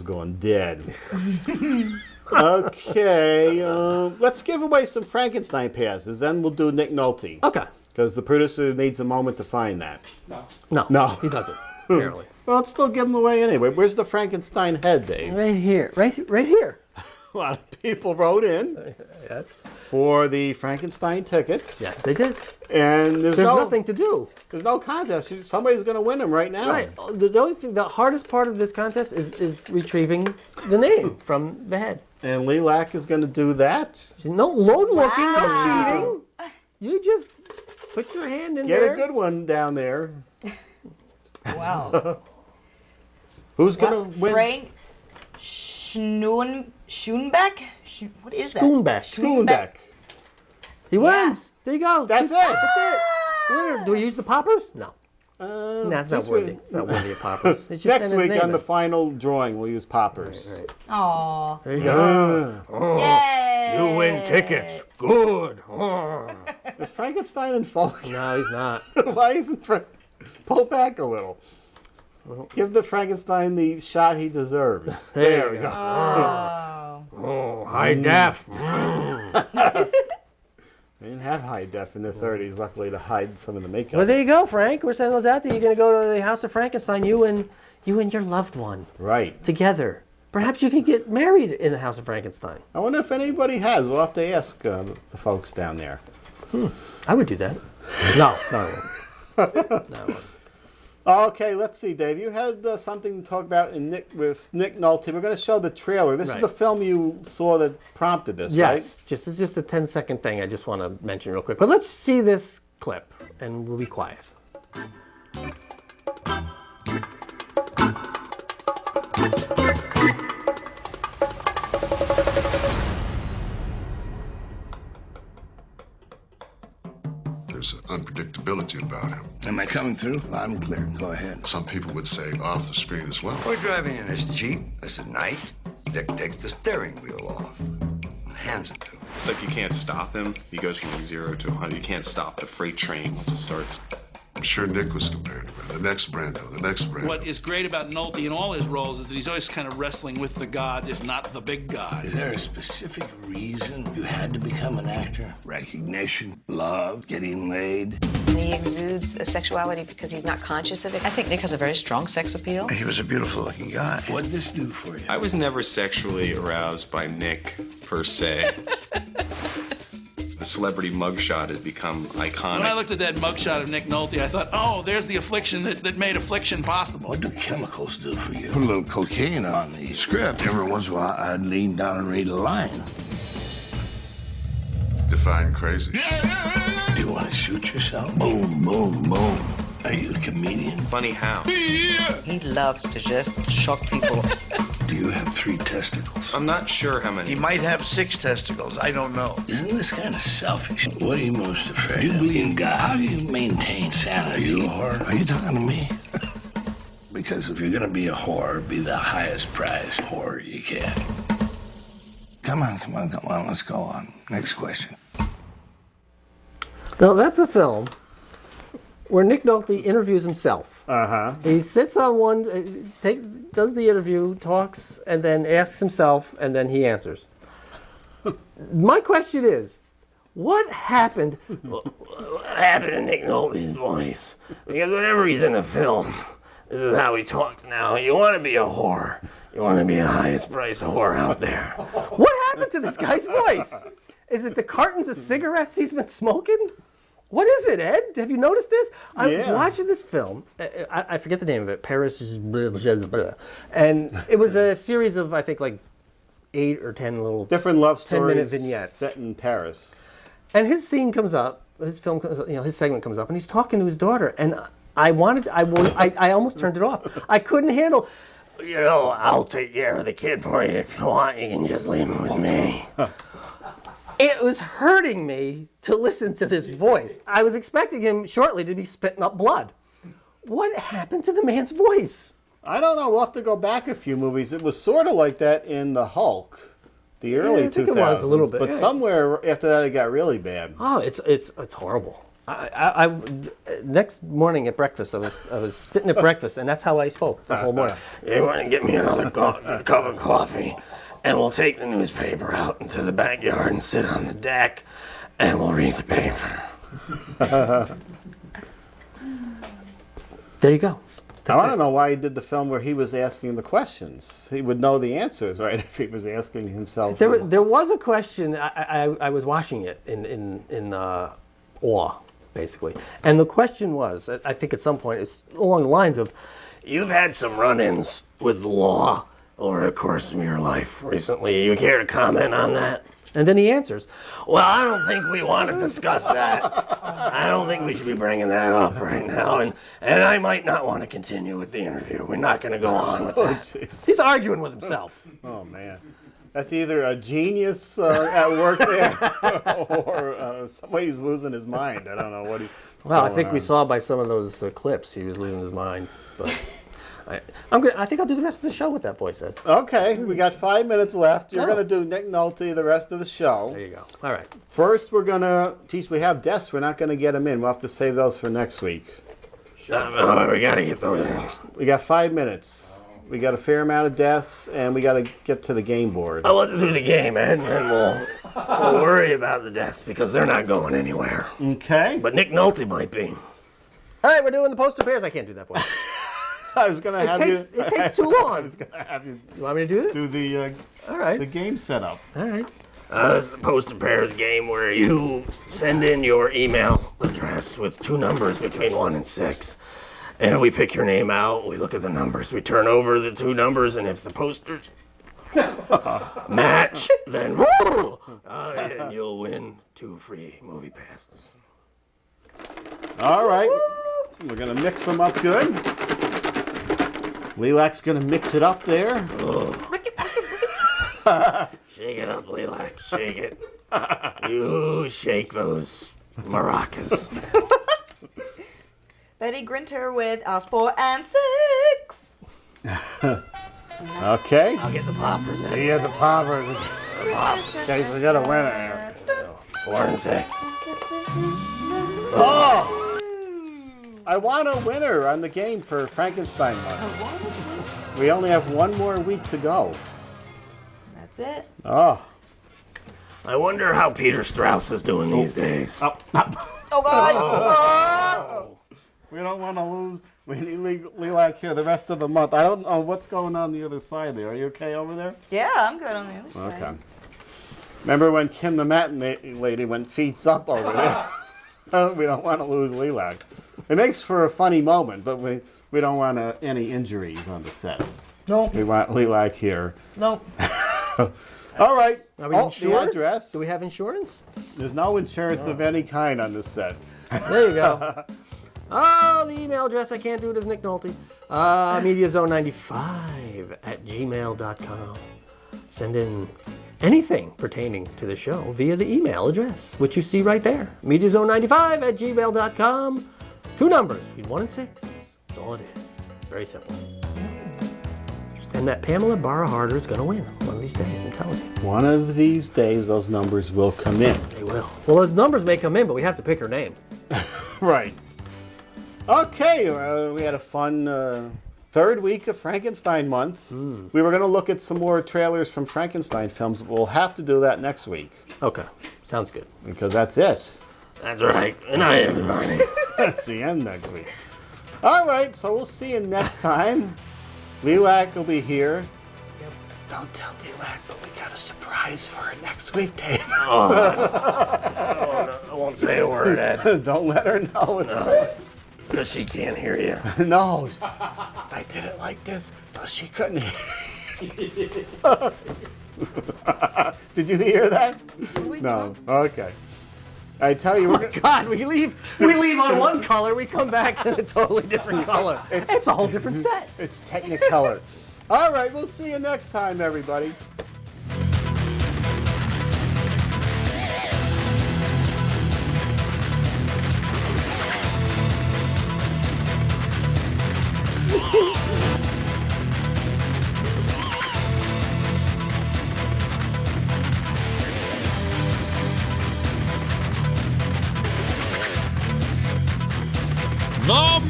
gone dead. Okay, let's give away some Frankenstein passes, then we'll do Nick Nolte. Okay. Because the producer needs a moment to find that. No, he doesn't, apparently. Well, let's still give them away anyway. Where's the Frankenstein head, Dave? Right here. Right here. A lot of people wrote in Yes. for the Frankenstein tickets. Yes, they did. And there's nothing to do. There's no contest. Somebody's going to win them right now. Right. The only thing, the hardest part of this contest is retrieving the name from the head. And Lilac is going to do that. No load looking, no cheating. You just put your hand in there. Get a good one down there. Wow. Who's going to win? Frank Schoenbeck? What is that? Schoenbeck. He wins. There you go. That's it. That's it. Winner. Do we use the poppers? No. That's not worthy. It's not worthy of poppers. It's just Next send his week name on the in. final drawing, we'll use poppers. Right. Aw. There you go. Yay! You win tickets. Good. Is Frankenstein in focus? No, he's not. Why isn't pull back a little? Give the Frankenstein the shot he deserves. There we go. Oh, high def. They didn't have high def in the 30s, luckily, to hide some of the makeup. Well, there you go, Frank. We're sending those out there. You're going to go to the House of Frankenstein, you and your loved one. Right. Together. Perhaps you could get married in the House of Frankenstein. I wonder if anybody has. We'll have to ask the folks down there. I would do that. No, I wouldn't. No, I wouldn't. Okay, let's see, Dave. You had something to talk about with Nick Nolte. We're going to show the trailer. This is the film you saw that prompted this, right? Yes, it's just a 10-second thing I just want to mention real quick. But let's see this clip, and we'll be quiet. There's an unpredictability about him. Am I coming through? Loud and clear. Go ahead. Some people would say off the screen as well. We're driving in his Jeep. It's at night. Dick takes the steering wheel off and hands it to him. It's like you can't stop him. He goes from 0 to 100. You can't stop the freight train once it starts. I'm sure Nick was compared to him. The next Brando, the next Brando. What is great about Nolte in all his roles is that he's always kind of wrestling with the gods, if not the big god. Is there a specific reason you had to become an actor? Recognition, love, getting laid? He exudes a sexuality because he's not conscious of it. I think Nick has a very strong sex appeal. He was a beautiful looking guy. What'd this do for you? I was never sexually aroused by Nick, per se. The celebrity mugshot has become iconic. When I looked at that mugshot of Nick Nolte, I thought, oh, there's the affliction that made affliction possible. What do chemicals do for you? Put a little cocaine on the script. Every once in a while, I'd lean down and read a line. Define crazy. Do you want to shoot yourself? Boom, boom, boom. Are you a comedian? Funny how? He loves to just shock people. Do you have 3 testicles? I'm not sure how many. He might have 6 testicles. I don't know. Isn't this kind of selfish? What are you most afraid of? Do you believe in God? How do you maintain sanity? Are you a whore? Are you talking to me? Because if you're going to be a whore, be the highest prize whore you can. Come on. Let's go on. Next question. Now, that's a film where Nick Nolte interviews himself. He sits on one, does the interview, talks, and then asks himself, and then he answers. My question is, what happened? What happened to Nick Nolte's voice? Because whenever he's in a film, this is how he talks now. You want to be a whore. You want to be the highest priced whore out there. What happened to this guy's voice? Is it the cartons of cigarettes he's been smoking? What is it, Ed? Have you noticed this? I was watching this film. I forget the name of it. Paris is blah, blah, blah. And it was a series of, I think, like 8 or 10 little different love stories 10-minute vignettes set in Paris. And his scene comes up, his film comes up, his segment comes up, and he's talking to his daughter. And I almost turned it off. I couldn't handle, I'll take care of the kid for you if you want. You can just leave him with me. It was hurting me to listen to this voice. I was expecting him shortly to be spitting up blood. What happened to the man's voice? I don't know. We'll have to go back a few movies. It was sort of like that in The Hulk, the early 2000s. It was a little bit. But somewhere after that, it got really bad. Oh, it's horrible. Next morning at breakfast, I was sitting at breakfast, and that's how I spoke the whole morning. You want to get me another cup of coffee, and we'll take the newspaper out into the backyard and sit on the deck, and we'll read the paper. There you go. I want to know why he did the film where he was asking the questions. He would know the answers, right? If he was asking himself. There was a question. I was watching it in awe, basically, and the question was, I think at some point, it's along the lines of, "You've had some run-ins with the law over the course of your life recently. You care to comment on that?" And then he answers, "Well, I don't think we want to discuss that. I don't think we should be bringing that up right now, and I might not want to continue with the interview. We're not going to go on with that." He's arguing with himself. Oh, man. That's either a genius at work there or somebody who's losing his mind. I don't know what he. Well, I think we saw by some of those clips he was losing his mind. But I think I'll do the rest of the show with that voice, Ed. Okay, we got 5 minutes left. You're going to do Nick Nolte the rest of the show. There you go. All right. First, we're going to, we have deaths. We're not going to get them in. We'll have to save those for next week. We got to get those in. We got 5 minutes. We got a fair amount of deaths, and we got to get to the game board. I want to do the game, Ed, and then we'll worry about the deaths because they're not going anywhere. Okay. But Nick Nolte might be. All right, we're doing the poster pairs. I can't do that voice. I was going to have you. It takes too long. I was going to have you. You want me to do it? Do the. All right. The game setup. All right. It's the poster pairs game where you send in your email address with 2 numbers between 1 and 6. And we pick your name out, we look at the numbers, we turn over the 2 numbers, and if the posters match, then and you'll win 2 free movie passes. All right. We're going to mix them up good. Lilac's going to mix it up there. Shake it up, Lilac, shake it. You shake those maracas. Betty Grinter with 4 and 6. Okay. I'll get the poppers in. You get the poppers. Okay, so we got a winner here. 4 and 6. Oh! I want a winner on the game for Frankenstein month. We only have 1 more week to go. That's it. Oh. I wonder how Peter Strauss is doing these days. Oh, gosh. Oh. We don't want to lose. We need Lilac here the rest of the month. I don't know what's going on the other side there. Are you okay over there? Yeah, I'm good on the other side. Okay. Remember when Kim the matinee lady went feet up over there? We don't want to lose Lilac. It makes for a funny moment, but we don't want any injuries on the set. Nope. We want Lilac here. Nope. All right. Are we the insured? address. Do we have insurance? There's no insurance of any kind on this set. There you go. Oh, the email address, I can't do it, is Nick Nolte. Mediazone95@gmail.com. Send in anything pertaining to the show via the email address, which you see right there. Mediazone95@gmail.com. 2 numbers, between 1 and 6. That's all it is. Very simple. And that Pamela Barra Harder is going to win one of these days, I'm telling you. One of these days, those numbers will come in. They will. Well, those numbers may come in, but we have to pick her name. Right. Okay, we had a fun 3rd week of Frankenstein month. We were going to look at some more trailers from Frankenstein films, but we'll have to do that next week. Okay, sounds good. Because that's it. That's right. Good night, everybody. That's the end next week. All right, so we'll see you next time. Lilac will be here. Yep. Don't tell Lilac, but we got a surprise for her next week, Dave. I won't say a word, Ed. Don't let her know it's coming. Because she can't hear you. No, I did it like this so she couldn't hear. Did you hear that? No. Okay. I tell you, God, we leave on one color, we come back in a totally different color. It's a whole different set. It's Technicolor. All right, we'll see you next time, everybody.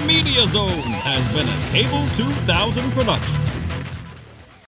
Media Zone has been a Cable 2000 production.